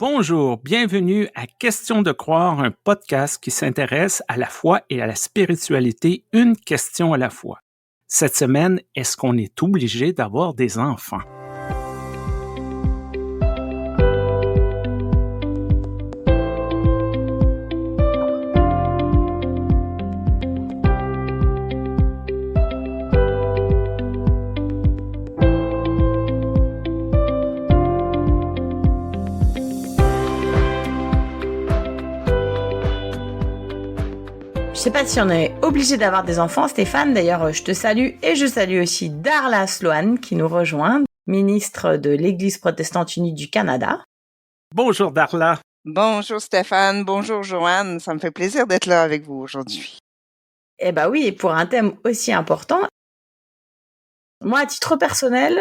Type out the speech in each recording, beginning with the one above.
Bonjour, bienvenue à Question de croire, un podcast qui s'intéresse à la foi et à la spiritualité, une question à la fois. Cette semaine, est-ce qu'on est obligé d'avoir des enfants? Je sais pas si on est obligé d'avoir des enfants, Stéphane. D'ailleurs, je te salue et je salue aussi Darla Sloan qui nous rejoint, ministre de l'Église protestante unie du Canada. Bonjour Darla. Bonjour Stéphane, bonjour Joanne, ça me fait plaisir d'être là avec vous aujourd'hui. Eh ben oui, et pour un thème aussi important. Moi, à titre personnel,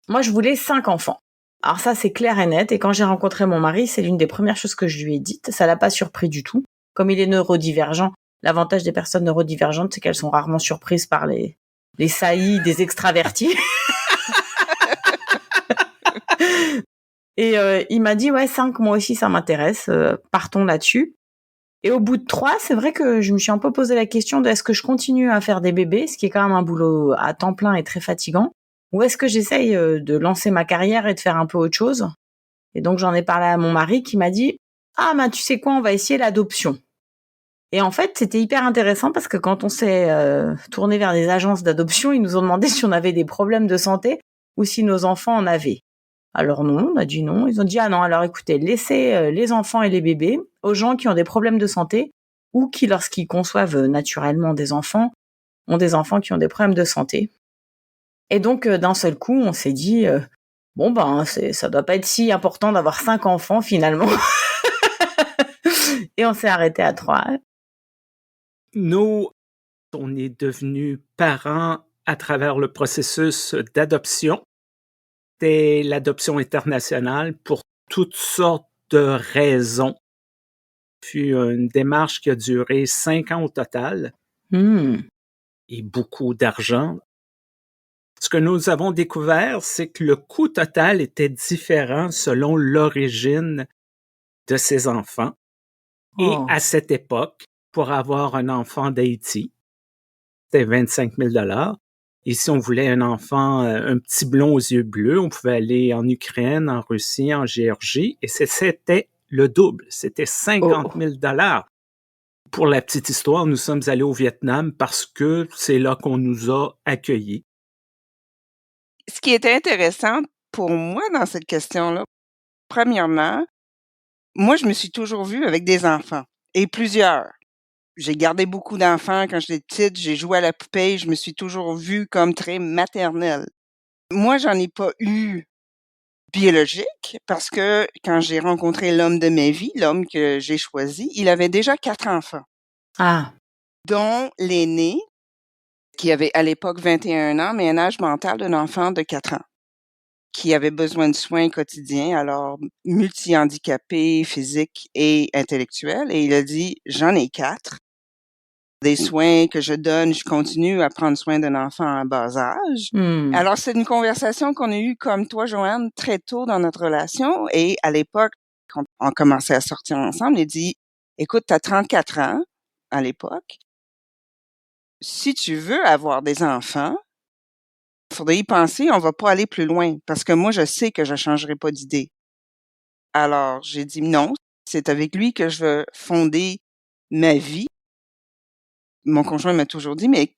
je voulais 5 enfants. Alors ça, c'est clair et net. Et quand j'ai rencontré mon mari, c'est l'une des premières choses que je lui ai dites. Ça l'a pas surpris du tout. Comme il est neurodivergent, l'avantage des personnes neurodivergentes, c'est qu'elles sont rarement surprises par les saillies des extravertis. Et il m'a dit, ouais, 5, moi aussi, ça m'intéresse. Partons là-dessus. Et au bout de 3, c'est vrai que je me suis un peu posé la question de est-ce que je continue à faire des bébés, ce qui est quand même un boulot à temps plein et très fatigant, ou est-ce que j'essaye de lancer ma carrière et de faire un peu autre chose. Et donc, j'en ai parlé à mon mari qui m'a dit, ah, tu sais quoi, on va essayer l'adoption. Et en fait, c'était hyper intéressant parce que quand on s'est tourné vers des agences d'adoption, ils nous ont demandé si on avait des problèmes de santé ou si nos enfants en avaient. Alors non, on a dit non. Ils ont dit, ah non, alors écoutez, laissez les enfants et les bébés aux gens qui ont des problèmes de santé ou qui, lorsqu'ils conçoivent naturellement des enfants, ont des enfants qui ont des problèmes de santé. Et donc, d'un seul coup, on s'est dit, ça doit pas être si important d'avoir 5 enfants finalement. Et on s'est arrêté à 3. Nous, on est devenus parents à travers le processus d'adoption. C'était l'adoption internationale pour toutes sortes de raisons. Fut une démarche qui a duré 5 ans au total et beaucoup d'argent. Ce que nous avons découvert, c'est que le coût total était différent selon l'origine de ces enfants. Et à cette époque, pour avoir un enfant d'Haïti, c'était 25 000 $. Et si on voulait un enfant, un petit blond aux yeux bleus, on pouvait aller en Ukraine, en Russie, en Géorgie, et c'était le double. C'était 50 000 $. Pour la petite histoire, nous sommes allés au Vietnam parce que c'est là qu'on nous a accueillis. Ce qui était intéressant pour moi dans cette question-là, premièrement, moi, je me suis toujours vue avec des enfants et plusieurs. J'ai gardé beaucoup d'enfants quand j'étais petite, j'ai joué à la poupée, je me suis toujours vue comme très maternelle. Moi, j'en ai pas eu biologique parce que quand j'ai rencontré l'homme de ma vie, l'homme que j'ai choisi, il avait déjà 4 enfants. Ah. Dont l'aîné, qui avait à l'époque 21 ans, mais un âge mental d'un enfant de 4 ans, qui avait besoin de soins quotidiens, alors multi-handicapé, physique et intellectuel. Et il a dit, j'en ai 4. Des soins que je donne, je continue à prendre soin d'un enfant en bas âge. Alors, c'est une conversation qu'on a eue comme toi, Joanne, très tôt dans notre relation. Et à l'époque, quand on commençait à sortir ensemble, il dit, écoute, tu as 34 ans à l'époque. Si tu veux avoir des enfants, il faudrait y penser, on va pas aller plus loin parce que moi, je sais que je changerai pas d'idée. Alors, j'ai dit non, c'est avec lui que je veux fonder ma vie. Mon conjoint m'a toujours dit, mais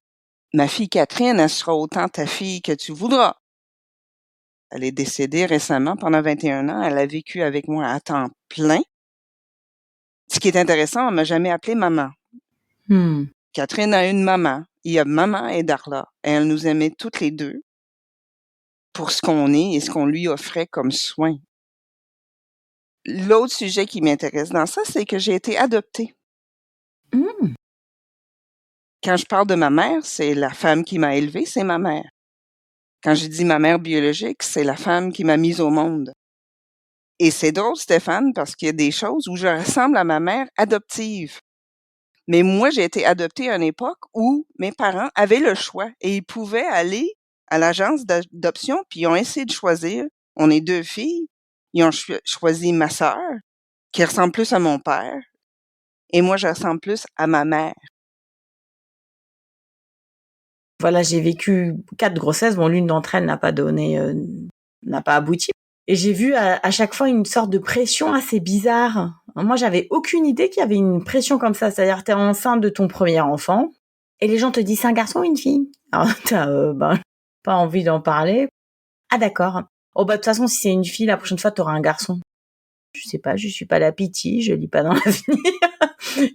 ma fille Catherine, elle sera autant ta fille que tu voudras. Elle est décédée récemment pendant 21 ans. Elle a vécu avec moi à temps plein. Ce qui est intéressant, elle m'a jamais appelée maman. Catherine a une maman. Il y a maman et Darla. Et elle nous aimait toutes les deux pour ce qu'on est et ce qu'on lui offrait comme soin. L'autre sujet qui m'intéresse dans ça, c'est que j'ai été adoptée. Quand je parle de ma mère, c'est la femme qui m'a élevée, c'est ma mère. Quand je dis ma mère biologique, c'est la femme qui m'a mise au monde. Et c'est drôle, Stéphane, parce qu'il y a des choses où je ressemble à ma mère adoptive. Mais moi, j'ai été adoptée à une époque où mes parents avaient le choix et ils pouvaient aller à l'agence d'adoption puis ils ont essayé de choisir. On est 2 filles. Ils ont choisi ma sœur, qui ressemble plus à mon père, et moi, je ressemble plus à ma mère. Voilà, j'ai vécu 4 grossesses. Bon, l'une d'entre elles n'a pas abouti. Et j'ai vu à chaque fois une sorte de pression assez bizarre. Moi, j'avais aucune idée qu'il y avait une pression comme ça. C'est-à-dire, t'es enceinte de ton premier enfant et les gens te disent c'est un garçon ou une fille. Alors, t'as pas envie d'en parler. Ah d'accord. Oh bah de toute façon, si c'est une fille, la prochaine fois, t'auras un garçon. Je sais pas, je suis pas la pitié, je lis pas dans l'avenir.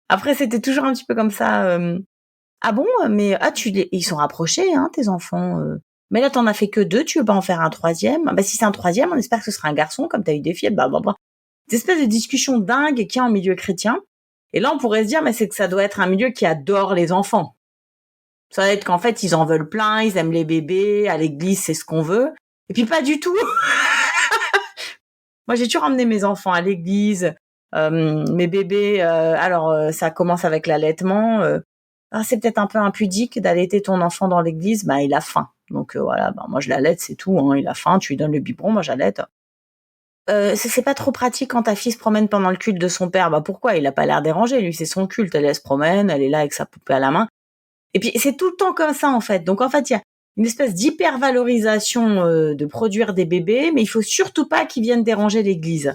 Après, c'était toujours un petit peu comme ça. Ah bon, mais ils sont rapprochés, hein, tes enfants. Mais là, t'en as fait que 2, tu veux pas en faire un troisième? Bah si c'est un troisième, on espère que ce sera un garçon, comme t'as eu des filles, blablabla. Des espèces de discussions dingues qu'il y a en milieu chrétien. Et là, on pourrait se dire, mais c'est que ça doit être un milieu qui adore les enfants. Ça va être qu'en fait, ils en veulent plein, ils aiment les bébés, à l'église, c'est ce qu'on veut. Et puis pas du tout. Moi, j'ai toujours emmené mes enfants à l'église, mes bébés. Ça commence avec l'allaitement. C'est peut-être un peu impudique d'allaiter ton enfant dans l'église. Bah, il a faim. Donc voilà, moi je l'allaite, c'est tout. Hein. Il a faim, tu lui donnes le biberon, moi j'allaite. C'est pas trop pratique quand ta fille se promène pendant le culte de son père. Bah pourquoi? Il a pas l'air dérangé, lui, c'est son culte. Elle se promène, elle est là avec sa poupée à la main. Et puis c'est tout le temps comme ça en fait. Donc en fait, il y a une espèce d'hypervalorisation de produire des bébés, mais il faut surtout pas qu'ils viennent déranger l'église.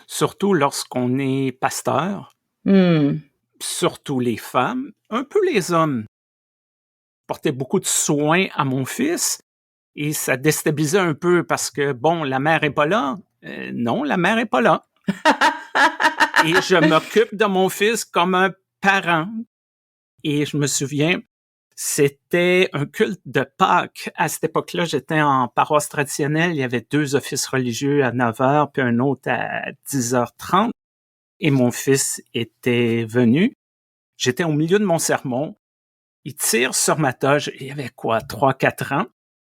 Surtout lorsqu'on est pasteur, surtout les femmes, un peu les hommes. Portaient beaucoup de soins à mon fils et ça déstabilisait un peu parce que, bon, la mère est pas là. Non, la mère est pas là. Et je m'occupe de mon fils comme un parent. Et je me souviens, c'était un culte de Pâques. À cette époque-là, j'étais en paroisse traditionnelle. Il y avait 2 offices religieux à 9h puis un autre à 10h30. Et mon fils était venu. J'étais au milieu de mon sermon. Il tire sur ma toge. Il y avait quoi, 3-4 ans.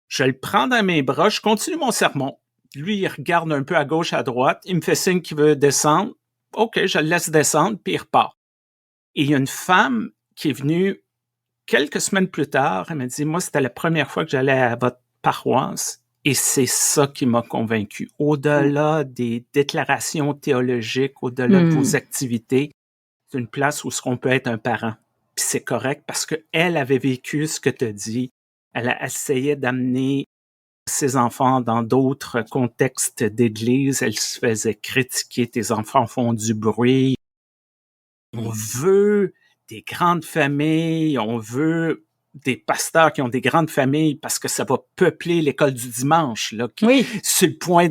Je le prends dans mes bras. Je continue mon sermon. Lui, il regarde un peu à gauche, à droite. Il me fait signe qu'il veut descendre. OK, je le laisse descendre, puis il repart. Et il y a une femme qui est venue quelques semaines plus tard. Elle m'a dit, moi, c'était la première fois que j'allais à votre paroisse. Et c'est ça qui m'a convaincu. Au-delà des déclarations théologiques, au-delà de vos activités, c'est une place où on peut être un parent. Puis c'est correct parce qu'elle avait vécu ce que tu as dit. Elle a essayé d'amener ses enfants dans d'autres contextes d'église. Elle se faisait critiquer. Tes enfants font du bruit. On veut des grandes familles. On veut des pasteurs qui ont des grandes familles parce que ça va peupler l'école du dimanche, là, qui sur le point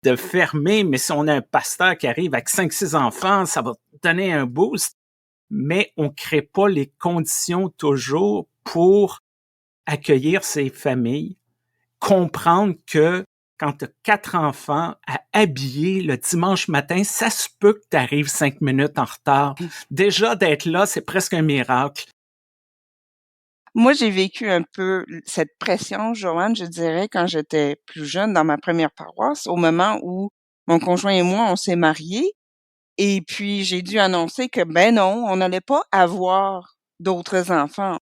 de fermer. Mais si on a un pasteur qui arrive avec 5-6 enfants, ça va donner un boost. Mais on crée pas les conditions toujours pour accueillir ces familles, comprendre que quand tu as 4 enfants à habiller le dimanche matin, ça se peut que tu arrives 5 minutes en retard. Déjà, d'être là, c'est presque un miracle. Moi, j'ai vécu un peu cette pression, Joanne, je dirais, quand j'étais plus jeune dans ma première paroisse, au moment où mon conjoint et moi, on s'est mariés. Et puis, j'ai dû annoncer que, ben non, on n'allait pas avoir d'autres enfants.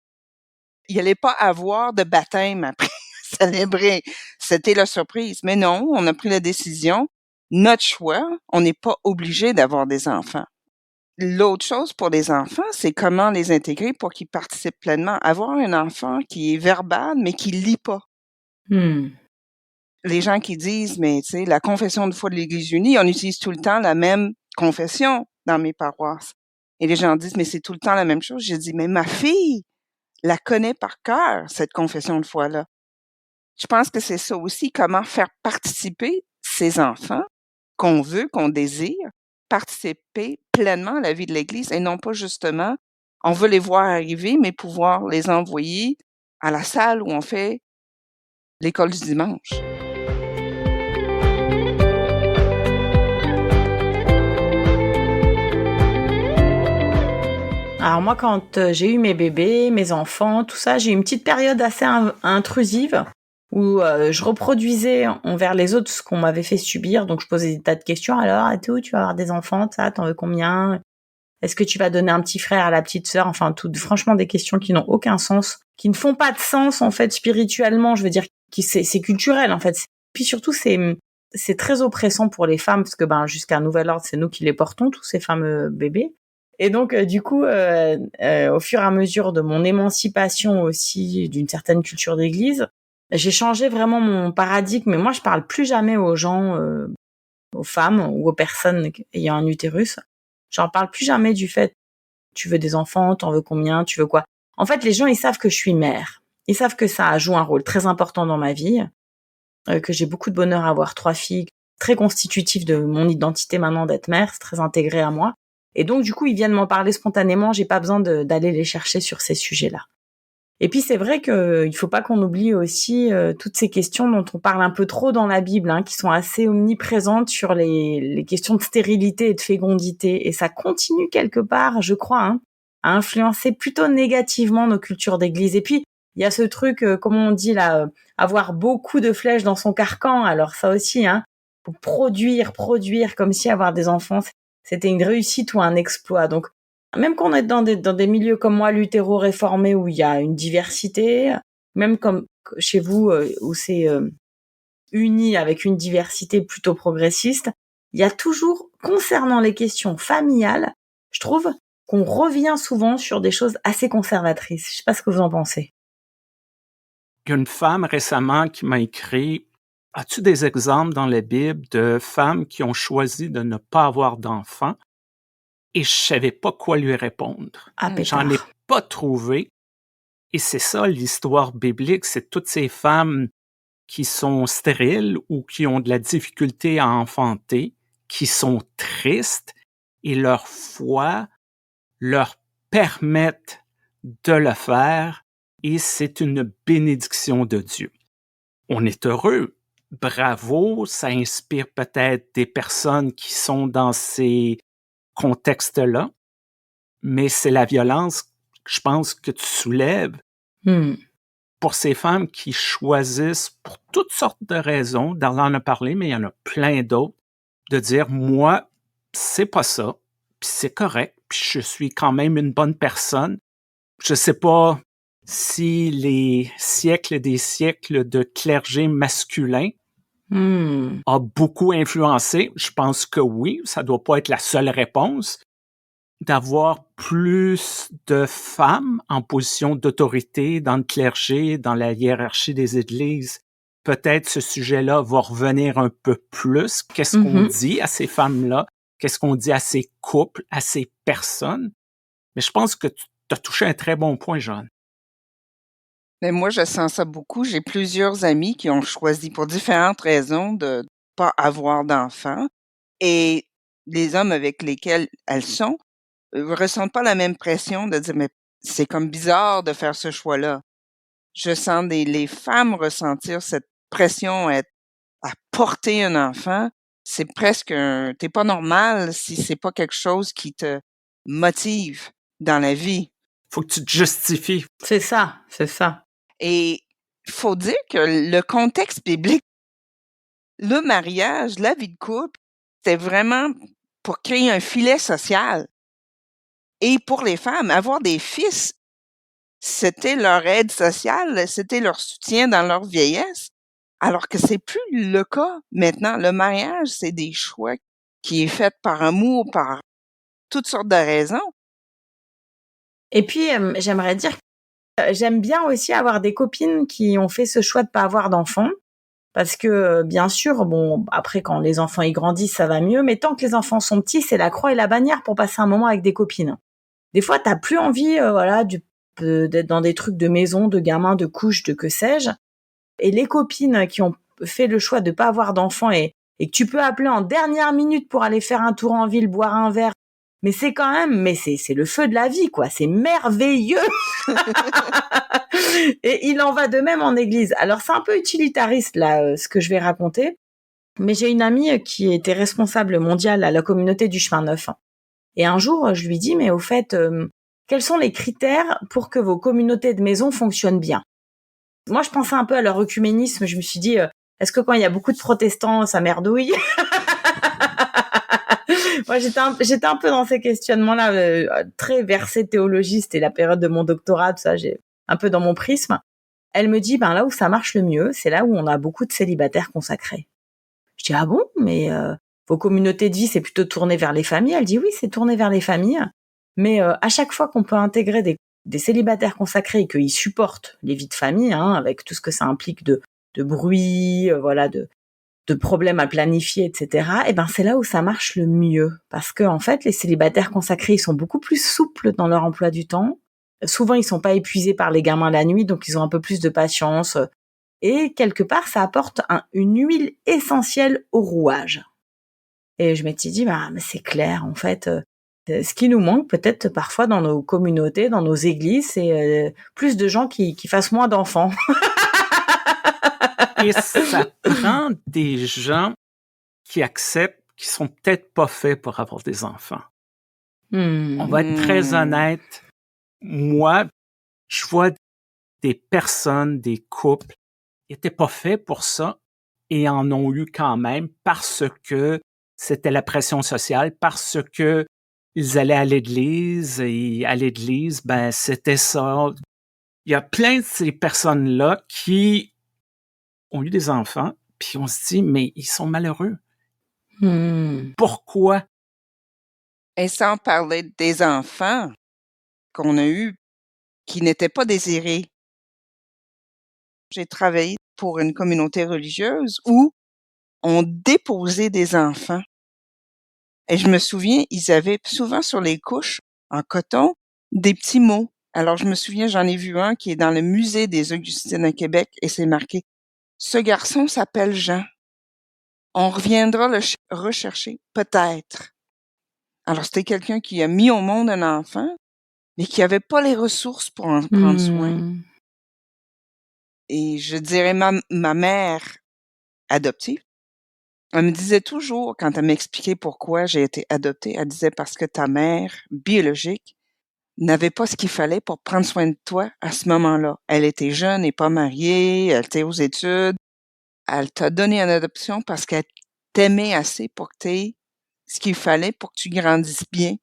Il n'allait pas avoir de baptême après célébrer. C'était la surprise. Mais non, on a pris la décision. Notre choix, on n'est pas obligé d'avoir des enfants. L'autre chose pour les enfants, c'est comment les intégrer pour qu'ils participent pleinement. Avoir un enfant qui est verbal, mais qui lit pas. Les gens qui disent, mais tu sais, la confession de foi de l'Église unie, on utilise tout le temps la même confession dans mes paroisses. Et les gens disent, mais c'est tout le temps la même chose. J'ai dit, mais ma fille la connaît par cœur, cette confession de foi-là. Je pense que c'est ça aussi, comment faire participer ces enfants qu'on veut, qu'on désire, participer pleinement à la vie de l'Église et non pas justement, on veut les voir arriver, mais pouvoir les envoyer à la salle où on fait l'école du dimanche. Alors moi, quand j'ai eu mes bébés, mes enfants, tout ça, j'ai eu une petite période assez intrusive où je reproduisais envers les autres ce qu'on m'avait fait subir. Donc je posais des tas de questions. Alors, et tout, tu vas avoir des enfants, ça, t'en veux combien? Est-ce que tu vas donner un petit frère à la petite sœur? Enfin, franchement, des questions qui n'ont aucun sens, qui ne font pas de sens en fait spirituellement. Je veux dire, c'est culturel en fait. Puis surtout, c'est très oppressant pour les femmes parce que jusqu'à nouvel ordre, c'est nous qui les portons, tous ces fameux bébés. Et donc, du coup, au fur et à mesure de mon émancipation aussi d'une certaine culture d'église, j'ai changé vraiment mon paradigme. Mais moi, je parle plus jamais aux gens, aux femmes ou aux personnes ayant un utérus. J'en parle plus jamais du fait, tu veux des enfants, t'en veux combien, tu veux quoi. En fait, les gens, ils savent que je suis mère. Ils savent que ça joue un rôle très important dans ma vie, que j'ai beaucoup de bonheur à avoir 3 filles, très constitutif de mon identité maintenant d'être mère, c'est très intégré à moi. Et donc, du coup, ils viennent m'en parler spontanément, j'ai pas besoin d'aller les chercher sur ces sujets-là. Et puis, c'est vrai qu'il faut pas qu'on oublie aussi toutes ces questions dont on parle un peu trop dans la Bible, qui sont assez omniprésentes sur les questions de stérilité et de fécondité. Et ça continue quelque part, je crois, à influencer plutôt négativement nos cultures d'église. Et puis, il y a ce truc, comment on dit là, avoir beaucoup de flèches dans son carcan. Alors ça aussi, pour produire, comme si avoir des enfants, c'était une réussite ou un exploit. Donc, même qu'on est dans des milieux comme moi, l'utéro-réformé, où il y a une diversité, même comme chez vous, où c'est uni avec une diversité plutôt progressiste, il y a toujours, concernant les questions familiales, je trouve qu'on revient souvent sur des choses assez conservatrices. Je sais pas ce que vous en pensez. Il y a une femme récemment qui m'a écrit « As-tu des exemples dans la Bible de femmes qui ont choisi de ne pas avoir d'enfants? » Et je savais pas quoi lui répondre. J'en ai pas trouvé. Et c'est ça l'histoire biblique, c'est toutes ces femmes qui sont stériles ou qui ont de la difficulté à enfanter, qui sont tristes et leur foi leur permettent de le faire et c'est une bénédiction de Dieu. On est heureux. Bravo, ça inspire peut-être des personnes qui sont dans ces contexte-là, mais c'est la violence, je pense, que tu soulèves pour ces femmes qui choisissent, pour toutes sortes de raisons, Darla en a parlé, mais il y en a plein d'autres, de dire, moi, c'est pas ça, puis c'est correct, puis je suis quand même une bonne personne. Je sais pas si les siècles et des siècles de clergé masculin a beaucoup influencé. Je pense que oui, ça doit pas être la seule réponse. D'avoir plus de femmes en position d'autorité dans le clergé, dans la hiérarchie des églises, peut-être ce sujet-là va revenir un peu plus. Qu'est-ce qu'on dit à ces femmes-là? Qu'est-ce qu'on dit à ces couples, à ces personnes? Mais je pense que tu as touché un très bon point, Jeanne. Mais moi, je sens ça beaucoup. J'ai plusieurs amis qui ont choisi pour différentes raisons de pas avoir d'enfants et les hommes avec lesquels elles sont ressentent pas la même pression de dire: «Mais c'est comme bizarre de faire ce choix-là». Je sens les femmes ressentir cette pression à porter un enfant. C'est presque tu pas normal si c'est pas quelque chose qui te motive dans la vie. Faut que tu te justifies. C'est ça. Et faut dire que le contexte biblique, le mariage, la vie de couple, c'était vraiment pour créer un filet social. Et pour les femmes, avoir des fils, c'était leur aide sociale, c'était leur soutien dans leur vieillesse, alors que c'est plus le cas maintenant. Le mariage, c'est des choix qui est fait par amour, par toutes sortes de raisons. Et puis, j'aimerais dire que j'aime bien aussi avoir des copines qui ont fait ce choix de pas avoir d'enfants. Parce que, bien sûr, bon, après, quand les enfants y grandissent, ça va mieux. Mais tant que les enfants sont petits, c'est la croix et la bannière pour passer un moment avec des copines. Des fois, t'as plus envie, d'être dans des trucs de maison, de gamins, de couches, de que sais-je. Et les copines qui ont fait le choix de pas avoir d'enfants et que tu peux appeler en dernière minute pour aller faire un tour en ville, boire un verre, mais c'est le feu de la vie, quoi. C'est merveilleux. Et il en va de même en église. Alors, c'est un peu utilitariste, là, ce que je vais raconter. Mais j'ai une amie qui était responsable mondiale à la communauté du chemin neuf. Et un jour, je lui dis, mais au fait, quels sont les critères pour que vos communautés de maison fonctionnent bien? Moi, je pensais un peu à leur œcuménisme. Je me suis dit, est-ce que quand il y a beaucoup de protestants, ça merdouille? Moi, j'étais un peu dans ces questionnements-là, très versée théologiste et la période de mon doctorat, tout ça, j'ai un peu dans mon prisme. Elle me dit, là où ça marche le mieux, c'est là où on a beaucoup de célibataires consacrés. Je dis: «Ah bon? Mais vos communautés de vie, c'est plutôt tourné vers les familles?» Elle dit: «Oui, c'est tourné vers les familles, mais à chaque fois qu'on peut intégrer des célibataires consacrés et qu'ils supportent les vies de famille, hein, avec tout ce que ça implique de bruit, voilà, de problèmes à planifier, et cetera, et ben, c'est là où ça marche le mieux. Parce que en fait, les célibataires consacrés, ils sont beaucoup plus souples dans leur emploi du temps. Souvent, ils sont pas épuisés par les gamins la nuit, donc ils ont un peu plus de patience. Et quelque part, ça apporte une huile essentielle au rouage. Et je m'étais dit, bah, mais c'est clair, en fait, ce qui nous manque peut-être parfois dans nos communautés, dans nos églises, c'est plus de gens qui fassent moins d'enfants. Et ça prend des gens qui acceptent, qui sont peut-être pas faits pour avoir des enfants. On va être très honnête. Moi, je vois des personnes, des couples, qui étaient pas faits pour ça et en ont eu quand même parce que c'était la pression sociale, parce que ils allaient à l'église et à l'église, ben, c'était ça. Il y a plein de ces personnes-là qui ont eu des enfants, puis on se dit, mais ils sont malheureux. Pourquoi? Et sans parler des enfants qu'on a eus qui n'étaient pas désirés. J'ai travaillé pour une communauté religieuse où on déposait des enfants. Et je me souviens, ils avaient souvent sur les couches, en coton, des petits mots. Alors, je me souviens, j'en ai vu un qui est dans le musée des Augustines à Québec et c'est marqué « Ce garçon s'appelle Jean. On reviendra le rechercher, peut-être. » Alors, c'était quelqu'un qui a mis au monde un enfant, mais qui avait pas les ressources pour en prendre soin. Et je dirais ma mère adoptive, elle me disait toujours, quand elle m'expliquait pourquoi j'ai été adoptée, elle disait: «Parce que ta mère biologique n'avait pas ce qu'il fallait pour prendre soin de toi à ce moment-là. Elle était jeune et pas mariée, elle était aux études. Elle t'a donné en adoption parce qu'elle t'aimait assez pour que tu aies ce qu'il fallait pour que tu grandisses bien.»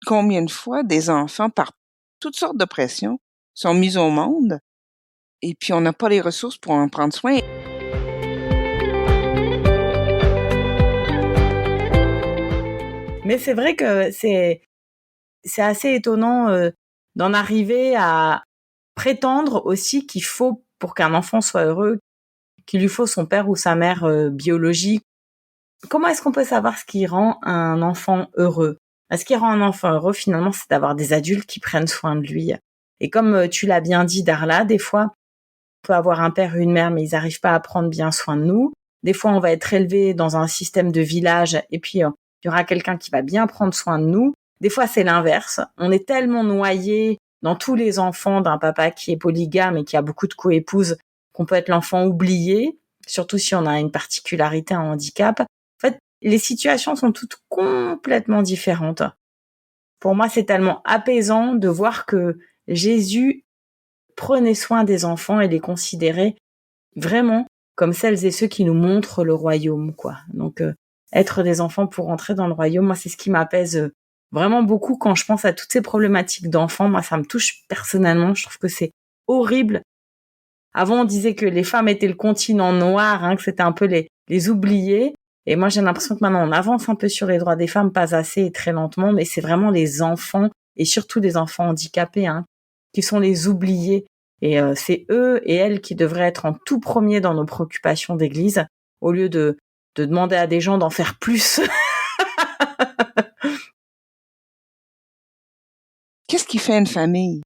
Combien de fois des enfants, par toutes sortes de pressions, sont mis au monde et puis on n'a pas les ressources pour en prendre soin. Mais c'est vrai que c'est assez étonnant d'en arriver à prétendre aussi qu'il faut, pour qu'un enfant soit heureux, qu'il lui faut son père ou sa mère biologique. Comment est-ce qu'on peut savoir ce qui rend un enfant heureux? Ce qui rend un enfant heureux, finalement, c'est d'avoir des adultes qui prennent soin de lui. Et comme tu l'as bien dit, Darla, des fois, on peut avoir un père ou une mère, mais ils n'arrivent pas à prendre bien soin de nous. Des fois, on va être élevé dans un système de village et puis il y aura quelqu'un qui va bien prendre soin de nous. Des fois, c'est l'inverse. On est tellement noyé dans tous les enfants d'un papa qui est polygame et qui a beaucoup de coépouses qu'on peut être l'enfant oublié, surtout si on a une particularité, un handicap. En fait, les situations sont toutes complètement différentes. Pour moi, c'est tellement apaisant de voir que Jésus prenait soin des enfants et les considérait vraiment comme celles et ceux qui nous montrent le royaume, quoi. Donc, être des enfants pour entrer dans le royaume, moi, c'est ce qui m'apaise vraiment beaucoup quand je pense à toutes ces problématiques d'enfants. Moi, ça me touche personnellement. Je trouve que c'est horrible. Avant, on disait que les femmes étaient le continent noir, hein, que c'était un peu les oubliés. Et moi, j'ai l'impression que maintenant, on avance un peu sur les droits des femmes, pas assez et très lentement, mais c'est vraiment les enfants, et surtout les enfants handicapés, hein, qui sont les oubliés. Et c'est eux et elles qui devraient être en tout premier dans nos préoccupations d'église, au lieu de demander à des gens d'en faire plus. Qu'est-ce qui fait une famille?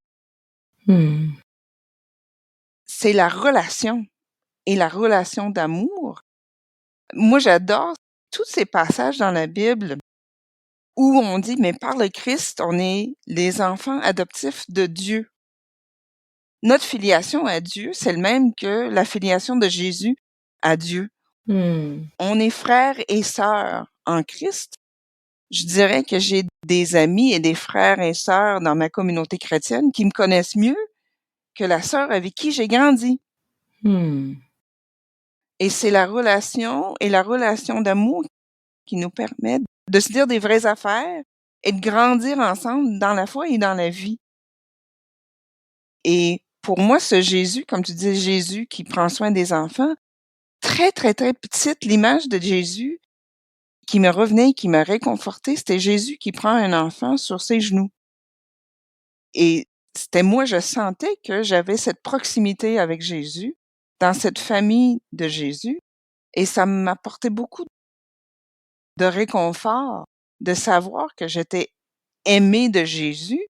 C'est la relation et la relation d'amour. Moi, j'adore tous ces passages dans la Bible où on dit, mais par le Christ, on est les enfants adoptifs de Dieu. Notre filiation à Dieu, c'est le même que la filiation de Jésus à Dieu. On est frères et sœurs en Christ. Je dirais que j'ai des amis et des frères et sœurs dans ma communauté chrétienne qui me connaissent mieux que la sœur avec qui j'ai grandi. Et c'est la relation et la relation d'amour qui nous permet de se dire des vraies affaires et de grandir ensemble dans la foi et dans la vie. Et pour moi, ce Jésus, comme tu dis, Jésus qui prend soin des enfants, très, très, très petite, l'image de Jésus qui me revenait, qui me réconfortait, c'était Jésus qui prend un enfant sur ses genoux. Et c'était moi, je sentais que j'avais cette proximité avec Jésus, dans cette famille de Jésus, et ça m'apportait beaucoup de réconfort de savoir que j'étais aimée de Jésus.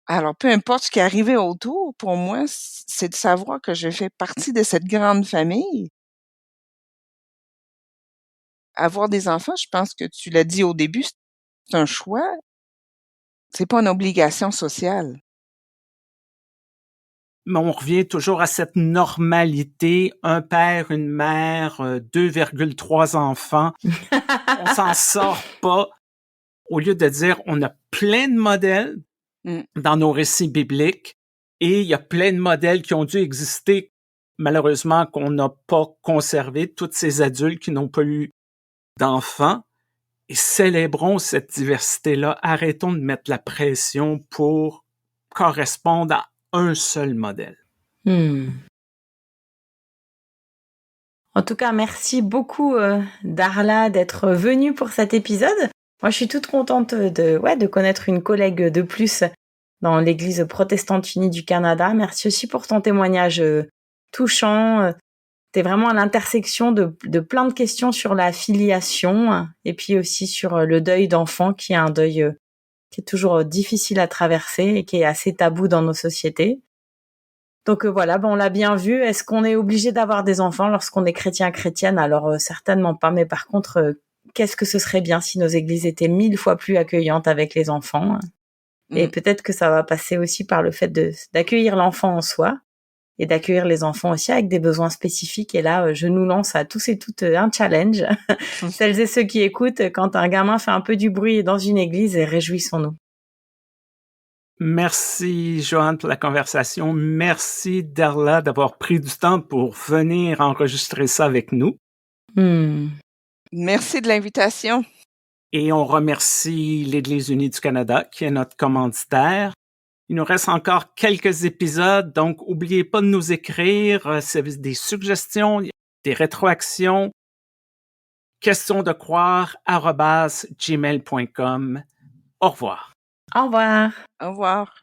Alors, peu importe ce qui arrivait autour, pour moi, c'est de savoir que je fais partie de cette grande famille. Avoir des enfants, je pense que tu l'as dit au début, c'est un choix, c'est pas une obligation sociale. Mais on revient toujours à cette normalité, un père, une mère, 2,3 enfants. On s'en sort pas. Au lieu de dire, on a plein de modèles dans nos récits bibliques et il y a plein de modèles qui ont dû exister, malheureusement, qu'on n'a pas conservé, tous ces adultes qui n'ont pas eu d'enfants. Et célébrons cette diversité-là. Arrêtons de mettre la pression pour correspondre à un seul modèle. En tout cas, merci beaucoup Darla d'être venue pour cet épisode. Moi, je suis toute contente de connaître une collègue de plus dans l'Église protestante unie du Canada. Merci aussi pour ton témoignage touchant. T'es vraiment à l'intersection de plein de questions sur la filiation et puis aussi sur le deuil d'enfant, qui est un deuil qui est toujours difficile à traverser et qui est assez tabou dans nos sociétés. Donc voilà, on l'a bien vu. Est-ce qu'on est obligé d'avoir des enfants lorsqu'on est chrétienne? Alors certainement pas, mais par contre, qu'est-ce que ce serait bien si nos églises étaient 1000 fois plus accueillantes avec les enfants? Et peut-être que ça va passer aussi par le fait d'accueillir l'enfant en soi et d'accueillir les enfants aussi avec des besoins spécifiques. Et là, je nous lance à tous et toutes un challenge. Celles et ceux qui écoutent, quand un gamin fait un peu du bruit dans une église, réjouissons-nous. Merci, Joanne, pour la conversation. Merci, Darla, d'avoir pris du temps pour venir enregistrer ça avec nous. Merci de l'invitation. Et on remercie l'Église unie du Canada, qui est notre commanditaire. Il nous reste encore quelques épisodes, donc n'oubliez pas de nous écrire si vous avez des suggestions, des rétroactions. questionsdecroire@gmail.com. Au revoir. Au revoir. Au revoir.